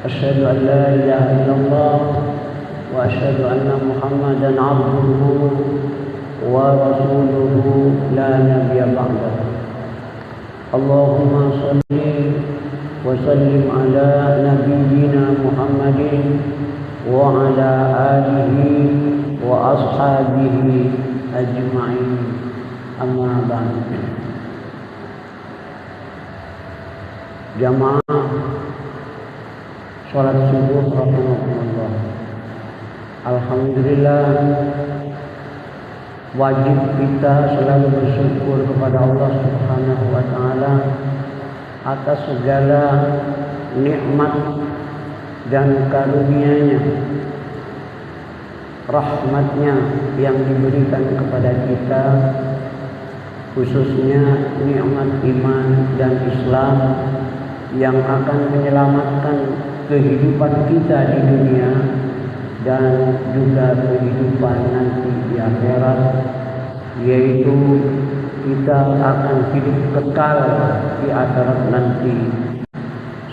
أشهد أن لا إله إلا الله وأشهد أن محمدا عبده ورسوله لا نبي بعده. اللهم صل وسلم على نبينا محمد وعلى آله وأصحابه أجمعين. أما بعد. Jamaah sholat subuh rahimahullah. Alhamdulillah, wajib kita selalu bersyukur kepada Allah Subhanahu wa taala atas segala nikmat dan karunia-Nya, rahmat-Nya yang diberikan kepada kita, khususnya nikmat iman dan Islam yang akan menyelamatkan kehidupan kita di dunia dan juga kehidupan nanti di akhirat, yaitu kita akan hidup kekal di akhirat nanti.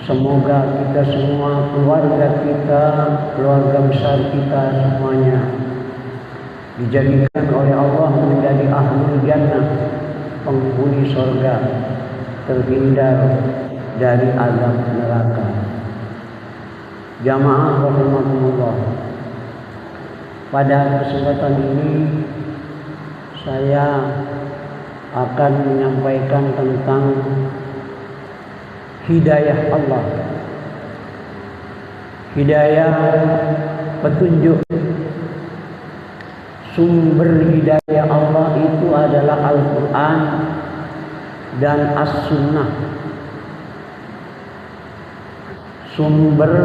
Semoga kita semua, keluarga kita, keluarga besar kita semuanya dijadikan oleh Allah menjadi ahlul jannah, penghuni surga, terhindar dari azab neraka. Jamaah rahimakumullah. Pada kesempatan ini saya akan menyampaikan tentang hidayah Allah. Hidayah, petunjuk. Sumber hidayah Allah itu adalah Al-Quran dan As-Sunnah. Sumber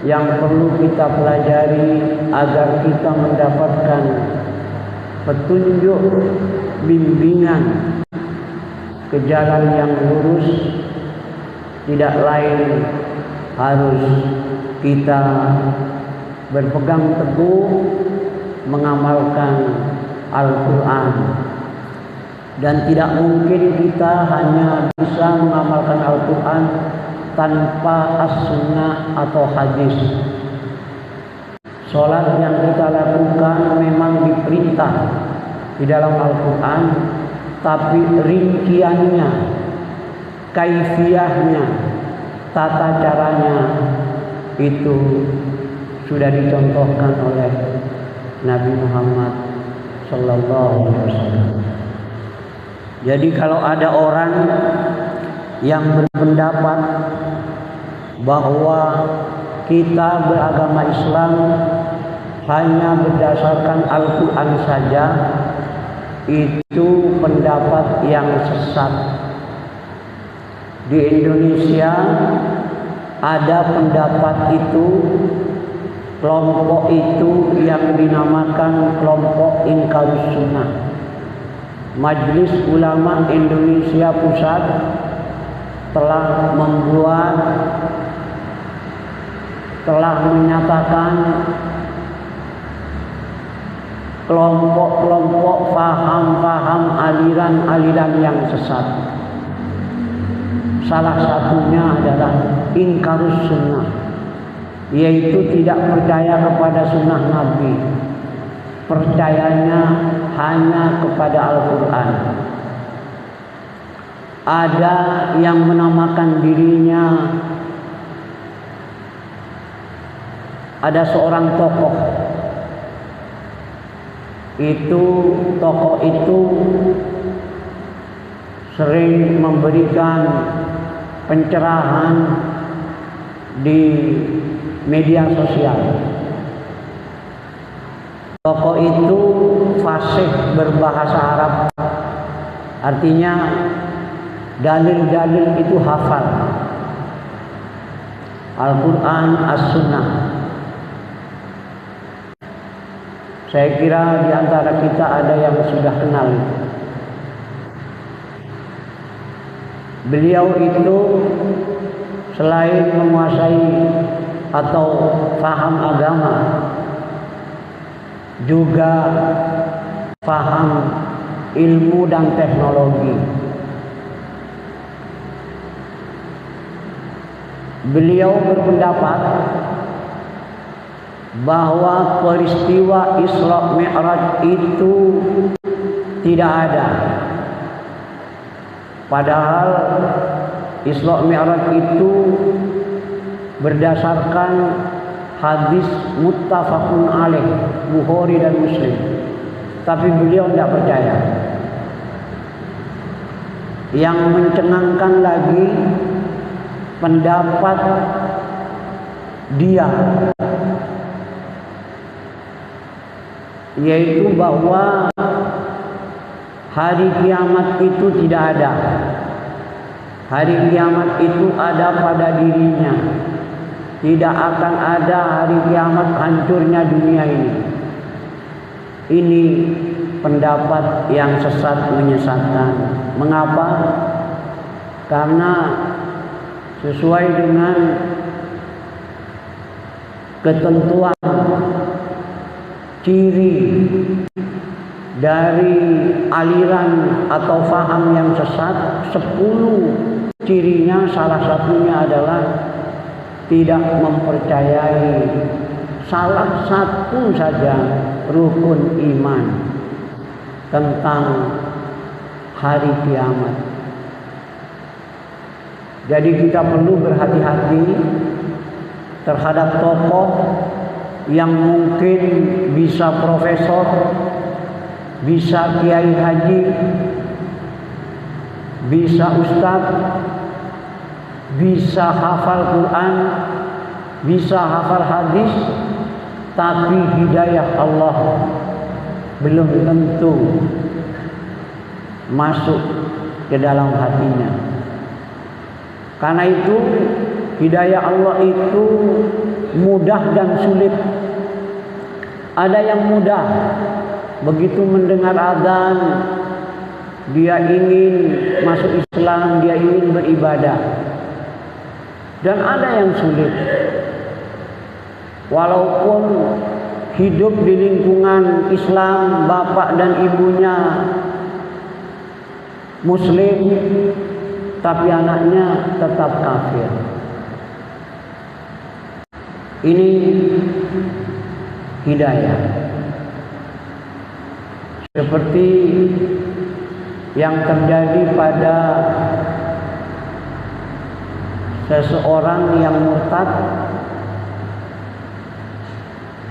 yang perlu kita pelajari agar kita mendapatkan petunjuk, bimbingan ke jalan yang lurus, tidak lain harus kita berpegang teguh mengamalkan Al-Quran. Dan tidak mungkin kita hanya bisa mengamalkan Al-Quran tanpa as-sunnah atau hadis. Sholat yang kita lakukan memang diperintah di dalam Al-Quran, tapi rinciannya, kaifiyahnya, tata caranya itu sudah dicontohkan oleh Nabi Muhammad Sallallahu Alaihi Wasallam. Jadi kalau ada orang yang berpendapat bahwa kita beragama Islam hanya berdasarkan Al-Quran saja, itu pendapat yang sesat. Di Indonesia ada pendapat itu, kelompok itu yang dinamakan kelompok Inkarus Sunnah. Majelis Ulama Indonesia Pusat telah menyatakan kelompok-kelompok paham-paham aliran-aliran yang sesat. Salah satunya adalah Inkarus Sunnah, yaitu tidak percaya kepada sunnah Nabi, percayanya hanya kepada Al-Quran. Ada yang menamakan dirinya, ada seorang tokoh itu sering memberikan pencerahan di media sosial. Tokoh itu fasih berbahasa Arab, artinya dalil-dalil itu hafal, Al-Quran, As-Sunnah. Saya kira di antara kita ada yang sudah kenal. Beliau itu selain menguasai atau paham agama, juga paham ilmu dan teknologi. beliau berpendapat bahwa peristiwa Isra Mi'raj itu tidak ada. Padahal Isra Mi'raj itu berdasarkan hadis muttafaqun alaih Bukhari dan Muslim. Tapi beliau tidak percaya. Yang mencengangkan lagi pendapat dia, yaitu bahwa hari kiamat itu tidak ada. Hari kiamat itu ada pada dirinya. Tidak akan ada hari kiamat hancurnya dunia ini. Ini pendapat yang sesat menyesatkan. Mengapa? Karena sesuai dengan ketentuan ciri dari aliran atau faham yang sesat, 10 cirinya salah satunya adalah tidak mempercayai salah satu saja rukun iman tentang hari kiamat. Jadi kita perlu berhati-hati terhadap tokoh yang mungkin bisa profesor, bisa kiai haji, bisa ustadz, bisa hafal Quran, bisa hafal hadis, tapi hidayah Allah belum tentu masuk ke dalam hatinya. Karena itu hidayah Allah itu mudah dan sulit. Ada yang mudah, begitu mendengar azan dia ingin masuk Islam, dia ingin beribadah. Dan ada yang sulit, walaupun hidup di lingkungan Islam, bapak dan ibunya Muslim, tapi anaknya tetap kafir. Ini hidayah. Seperti yang terjadi pada seseorang yang murtad,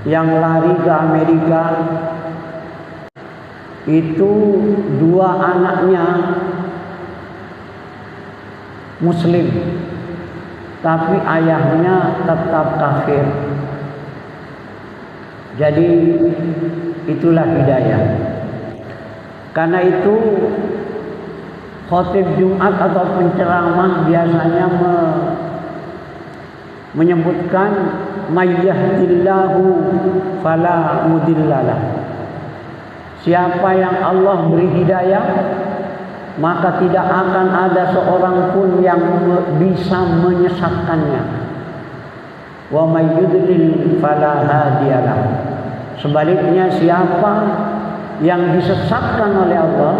yang lari ke Amerika. Itu 2 anaknya Muslim, tapi ayahnya tetap kafir. Jadi itulah hidayah. Karena itu khotib Jumat atau penceramah biasanya menyebutkan mayyahdillahu fala mudhillalah. Siapa yang Allah beri hidayah, maka tidak akan ada seorang pun yang bisa menyesatkannya. Wa may yudlil fala hadiyalah. Sebaliknya, siapa yang disesatkan oleh Allah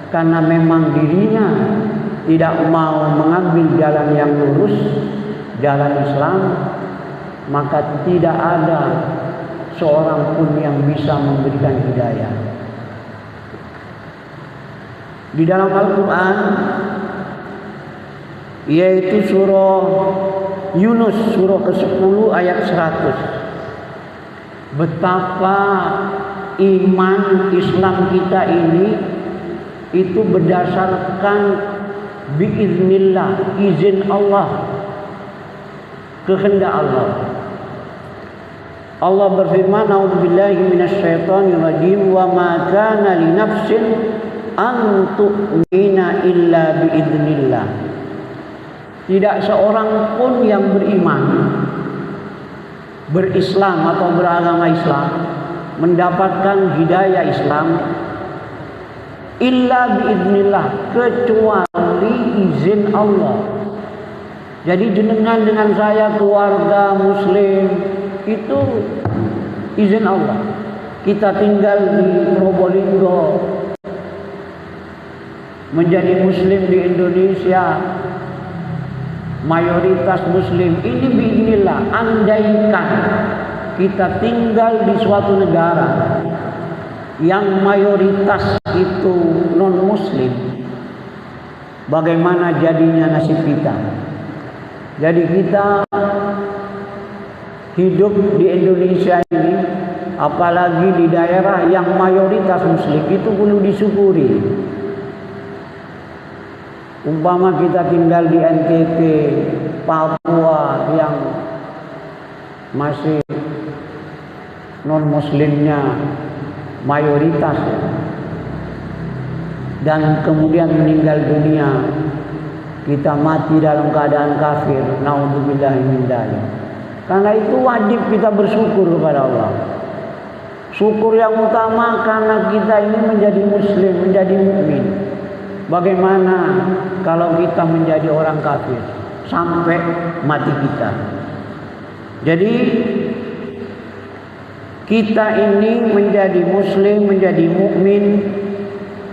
karena memang dirinya tidak mau mengambil jalan yang lurus, jalan Islam, maka tidak ada seorang pun yang bisa memberikan hidayah. Di dalam Al-Quran, yaitu surah Yunus, surah ke-10 ayat 100, betapa iman Islam kita ini itu berdasarkan biiznillah, izin Allah, kehendak Allah. Allah berfirman, a'udzubillahi minasyaitonir rajim, wa ma kana li nafsin an tu'mina illa biiznillah. Tidak seorang pun yang beriman, berislam atau beragama Islam, mendapatkan hidayah Islam illa biiznillah, kecuali izin Allah. Jadi dengan saya keluarga Muslim itu izin Allah. Kita tinggal di Probolinggo, menjadi Muslim di Indonesia, mayoritas muslim. Ini biidznillah, andaikan kita tinggal di suatu negara yang mayoritas itu non muslim, bagaimana jadinya nasib kita? Jadi kita hidup di Indonesia ini, apalagi di daerah yang mayoritas muslim, itu perlu disyukuri. Umpama kita tinggal di NTT, Papua yang masih non muslimnya mayoritas, dan kemudian meninggal dunia, kita mati dalam keadaan kafir, naudzubillahi min dzalik. Karena itu wajib kita bersyukur kepada Allah. Syukur yang utama karena kita ini menjadi muslim, menjadi mukmin. Bagaimana kalau kita menjadi orang kafir sampai mati kita? Jadi kita ini menjadi muslim, menjadi mukmin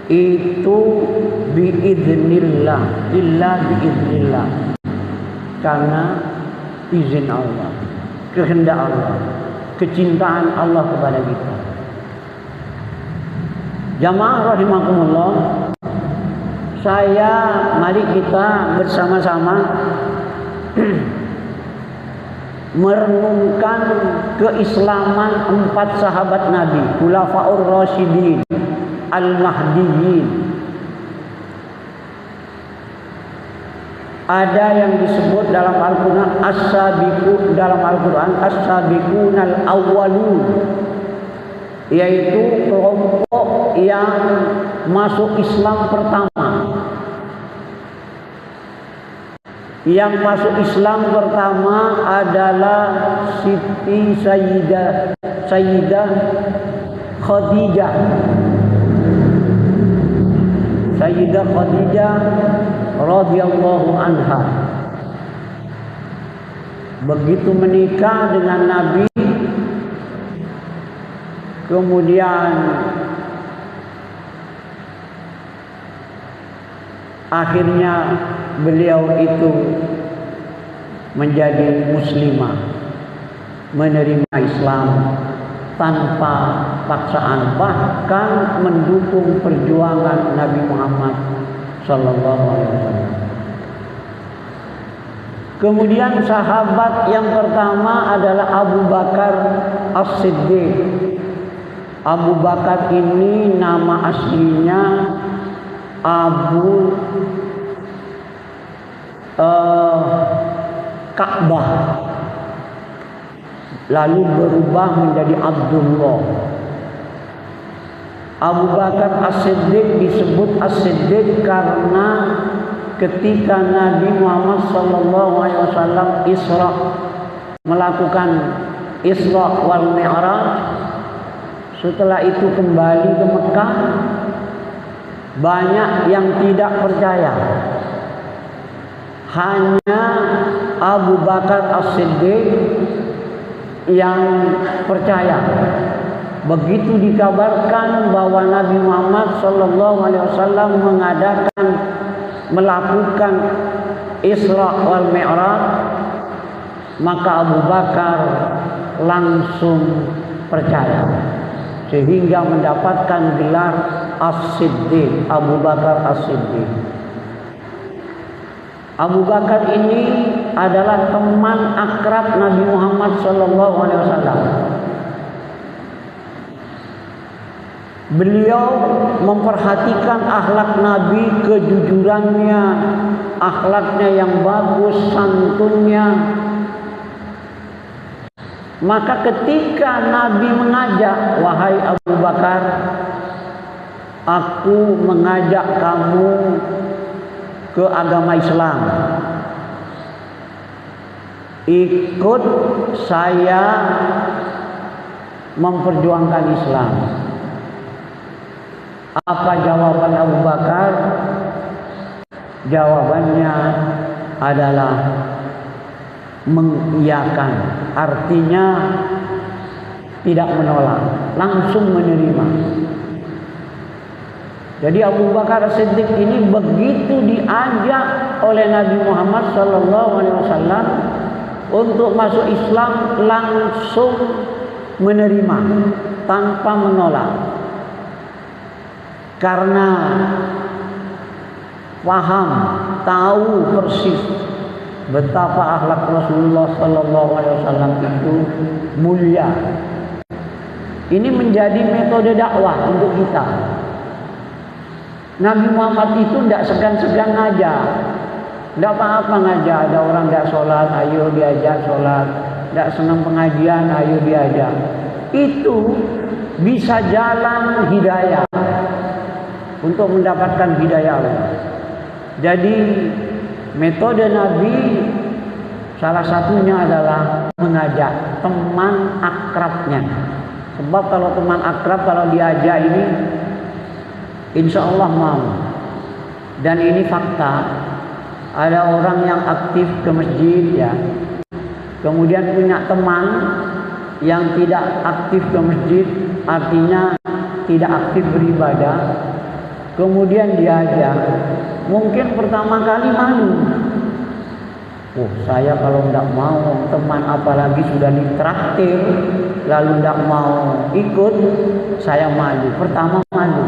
itu biidznillah, illa biidznillah, karena izin Allah, kehendak Allah, kecintaan Allah kepada kita. Jamaah rahimakumullah, mari kita bersama-sama merenungkan keislaman 4 sahabat Nabi, Khulafaur Rasyidin, Al-Mahdiyyin. Ada yang disebut dalam Al-Quran as-sabiqunal awwalun, yaitu kelompok yang masuk Islam pertama. Yang masuk Islam pertama adalah Siti Sayyidah Khadijah. Sayyidah Khadijah radhiyallahu anha. Begitu menikah dengan Nabi, kemudian akhirnya beliau itu menjadi muslimah, menerima Islam tanpa paksaan, bahkan mendukung perjuangan Nabi Muhammad sallallahu alaihi wasallam. Kemudian sahabat yang pertama adalah Abu Bakar As-Siddiq. Abu Bakar ini nama aslinya Abu Ka'bah, lalu berubah menjadi Abdullah. Abu Bakar As-Siddiq disebut As-Siddiq karena ketika Nabi Muhammad SAW Isra, melakukan Isra wal Mi'raj, setelah itu kembali ke Mekah, banyak yang tidak percaya. Hanya Abu Bakar As-Siddiq yang percaya. Begitu dikabarkan bahwa Nabi Muhammad SAW melakukan Isra wal Mi'raj, maka Abu Bakar langsung percaya, sehingga mendapatkan gelar As-Siddiq, Abu Bakar As-Siddiq. Abu Bakar ini adalah teman akrab Nabi Muhammad SAW. Beliau memperhatikan akhlak Nabi, kejujurannya, akhlaknya yang bagus, santunnya. Maka ketika Nabi mengajak, wahai Abu Bakar, aku mengajak kamu ke agama Islam, ikut saya memperjuangkan Islam. Apa jawaban Abu Bakar? Jawabannya adalah mengiyakan, artinya tidak menolak, langsung menerima. Jadi Abu Bakar Siddiq ini begitu diajak oleh Nabi Muhammad SAW untuk masuk Islam langsung menerima tanpa menolak, karena paham, tahu persis betapa akhlak Rasulullah SAW itu mulia. Ini menjadi metode dakwah untuk kita. Nabi Muhammad itu tidak segan-segan ngajak. Tidak apa-apa ngajak. Ada orang tidak sholat, ayo diajak sholat. Tidak senang pengajian, ayo diajak. Itu bisa jalan hidayah untuk mendapatkan hidayah Allah. Jadi metode Nabi salah satunya adalah mengajak teman akrabnya. Sebab kalau teman akrab kalau diajak ini insya Allah mau. Dan ini fakta. Ada orang yang aktif ke masjid ya, kemudian punya teman yang tidak aktif ke masjid, artinya tidak aktif beribadah. Kemudian diajak, mungkin pertama kali malu. Oh, saya kalau tidak mau teman, apalagi sudah ditraktir lalu tidak mau ikut, saya malu. Pertama malu,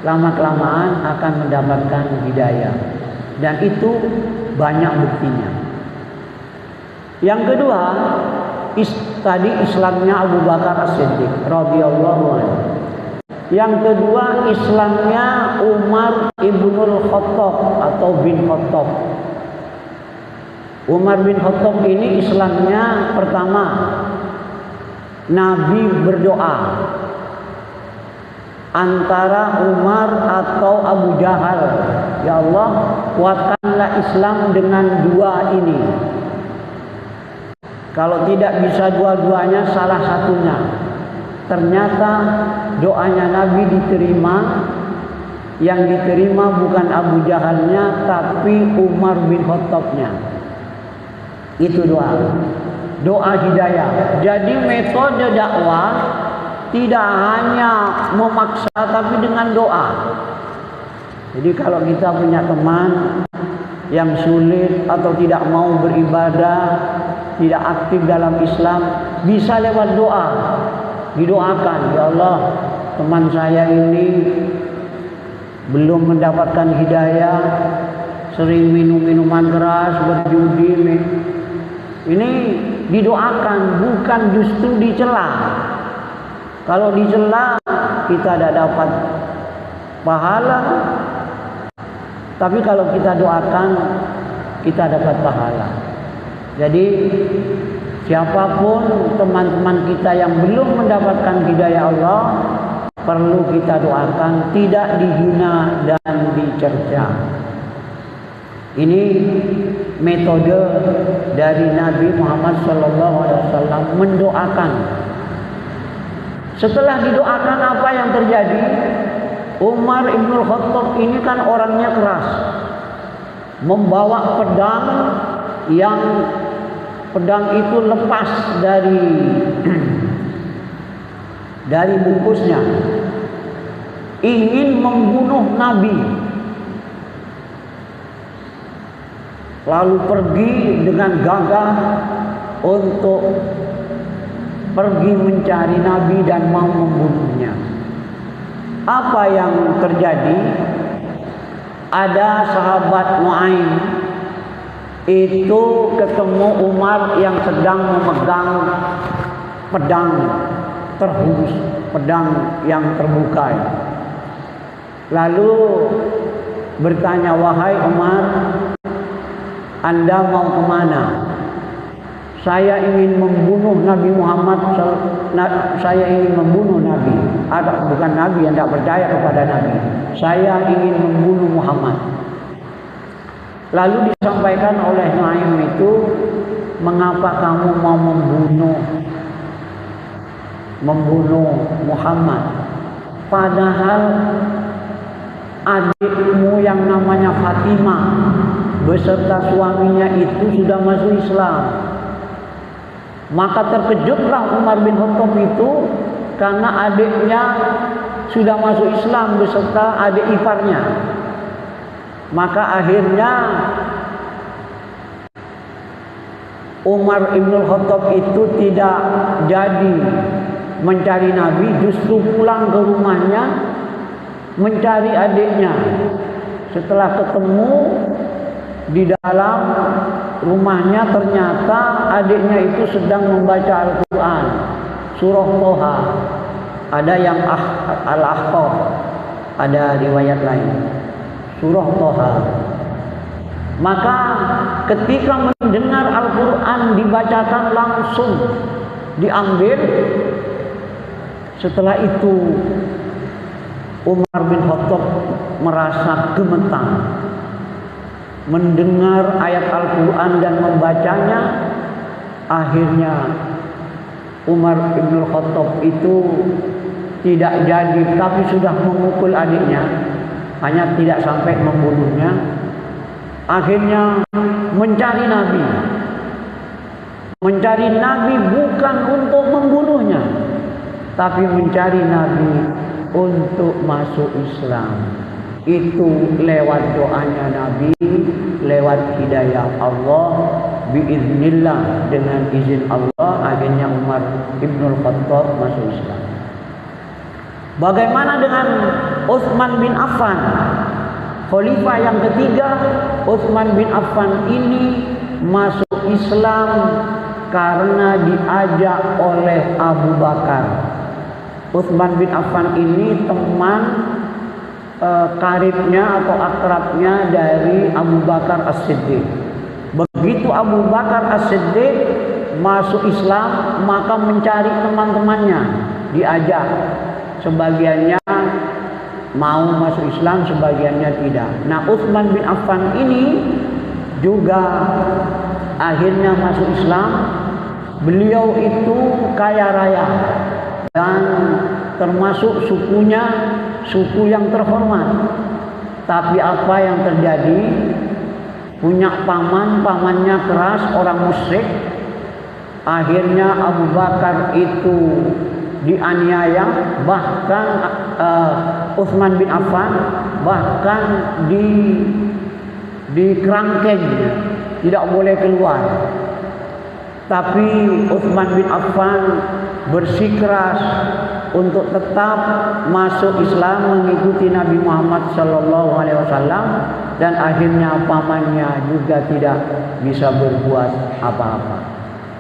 lama-kelamaan akan mendapatkan hidayah, dan itu banyak buktinya. Yang kedua, tadi Islamnya Abu Bakar As-Siddiq radhiyallahu anhu. Yang kedua, Islamnya Umar ibnul Khattab atau bin Khattab. Umar bin Khattab ini Islamnya pertama, Nabi berdoa antara Umar atau Abu Jahal, ya Allah, kuatkanlah Islam dengan dua ini. Kalau tidak bisa dua-duanya, salah satunya. Ternyata doanya Nabi diterima. Yang diterima bukan Abu Jahalnya, tapi Umar bin Khattabnya. Itu doa hidayah. Jadi metode dakwah tidak hanya memaksa, tapi dengan doa. Jadi kalau kita punya teman yang sulit atau tidak mau beribadah, tidak aktif dalam Islam, bisa lewat doa. Didoakan, ya Allah, teman saya ini belum mendapatkan hidayah, sering minum minuman keras, berjudi. Ini didoakan, bukan justru dicela. Kalau dicela kita tidak dapat pahala, tapi kalau kita doakan kita dapat pahala. Jadi siapapun teman-teman kita yang belum mendapatkan hidayah Allah, perlu kita doakan, tidak dihina dan dicerca. Ini metode dari Nabi Muhammad SAW mendoakan. Setelah didoakan, apa yang terjadi? Umar ibnul Khattab ini kan orangnya keras, membawa pedang yang pedang itu lepas dari bungkusnya, ingin membunuh Nabi, lalu pergi dengan gagah untuk pergi mencari Nabi dan mau membunuhnya. Apa yang terjadi? Ada sahabat Nuaim itu ketemu Umar yang sedang memegang pedang terhunus, pedang yang terbuka. Lalu bertanya, wahai Umar, Anda mau kemana? Saya ingin membunuh Nabi Muhammad. Saya ingin membunuh Nabi. Bukan Nabi yang tidak percaya kepada Nabi. Saya ingin membunuh Muhammad. Lalu disampaikan oleh Nuaim itu, mengapa kamu mau membunuh Muhammad? Padahal adikmu yang namanya Fatimah beserta suaminya itu sudah masuk Islam. Maka terkejutlah Umar bin Khattab itu karena adiknya sudah masuk Islam beserta adik iparnya. Maka akhirnya Umar Ibn Khattab itu tidak jadi mencari Nabi, justru pulang ke rumahnya mencari adiknya. Setelah ketemu di dalam rumahnya, ternyata adiknya itu sedang membaca Al-Quran, surah Toha. Ada yang Al-Ahqaf, ada riwayat lain, surah Toha. Maka ketika mendengar Al-Quran dibacakan, langsung diambil. Setelah itu Umar bin Khattab merasa gemetar mendengar ayat Al-Quran dan membacanya. Akhirnya Umar bin Khattab itu tidak jadi, tapi sudah memukul adiknya, hanya tidak sampai membunuhnya. Akhirnya mencari Nabi. Mencari Nabi bukan untuk membunuhnya, tapi mencari Nabi untuk masuk Islam. Itu lewat doanya Nabi, lewat hidayah Allah, biiznillah, dengan izin Allah. Akhirnya Umar Ibn Khattab masuk Islam. Bagaimana dengan Utsman bin Affan? Khalifah yang ketiga, Utsman bin Affan ini masuk Islam karena diajak oleh Abu Bakar. Utsman bin Affan ini teman karibnya atau akrabnya dari Abu Bakar As-Siddiq. Begitu Abu Bakar As-Siddiq masuk Islam, maka mencari teman-temannya, diajak. Sebagiannya mau masuk Islam, sebagiannya tidak. Nah, Utsman bin Affan ini juga akhirnya masuk Islam. Beliau itu kaya raya dan termasuk sukunya suku yang terhormat. Tapi apa yang terjadi? Punya paman, pamannya keras, orang musyrik. Akhirnya Abu Bakar itu dianiaya, bahkan Utsman bin Affan bahkan dikerangkeng, tidak boleh keluar. Tapi Utsman bin Affan bersikeras untuk tetap masuk Islam, mengikuti Nabi Muhammad SAW, dan akhirnya pamannya juga tidak bisa berbuat apa-apa.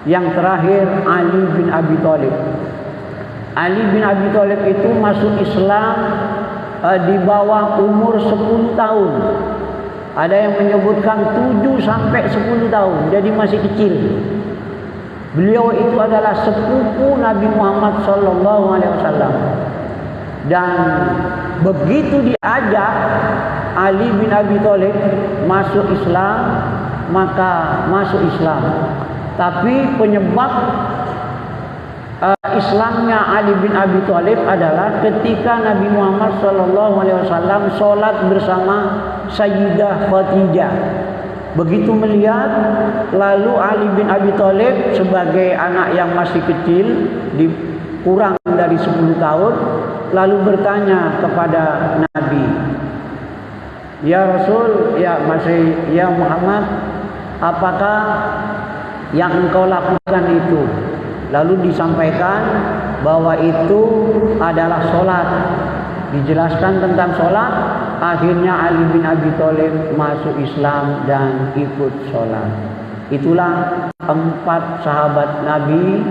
Yang terakhir, Ali bin Abi Thalib. Ali bin Abi Thalib itu masuk Islam di bawah umur 10 tahun. Ada yang menyebutkan 7 sampai 10 tahun, jadi masih kecil. Beliau itu adalah sepupu Nabi Muhammad SAW. Dan begitu diajak Ali bin Abi Thalib masuk Islam, maka masuk Islam. Tapi penyebab Islamnya Ali bin Abi Thalib adalah ketika Nabi Muhammad SAW sholat bersama Sayyidah Khadijah. Begitu melihat, lalu Ali bin Abi Thalib sebagai anak yang masih kecil, kurang dari 10 tahun, lalu bertanya kepada Nabi, "Ya Rasul, ya Muhammad, apakah yang engkau lakukan itu?" Lalu disampaikan bahwa itu adalah sholat. Dijelaskan tentang sholat. Akhirnya Ali bin Abi Thalib masuk Islam dan ikut sholat. Itulah 4 sahabat Nabi,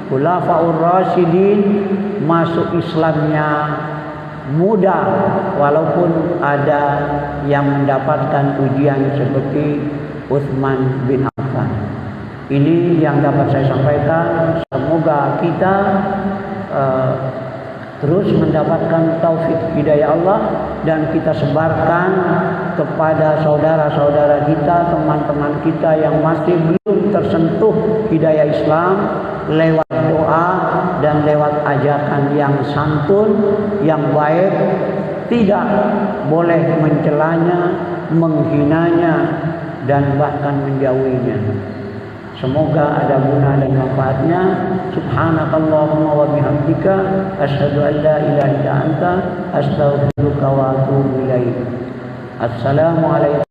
Khulafaur Rasyidin, masuk Islamnya mudah, walaupun ada yang mendapatkan ujian seperti Utsman bin Affan. Ini yang dapat saya sampaikan. Semoga kita terus mendapatkan taufik hidayah Allah, dan kita sebarkan kepada saudara-saudara kita, teman-teman kita yang masih belum tersentuh hidayah Islam, lewat doa dan lewat ajakan yang santun, yang baik. Tidak boleh mencelanya, menghinanya, dan bahkan menjauhinya. Semoga ada guna dan manfaatnya. Subhanakallahumma wa bihamdika asyhadu an la ilaha illa anta astaghfiruka wa atubu ilaik. Assalamualaikum.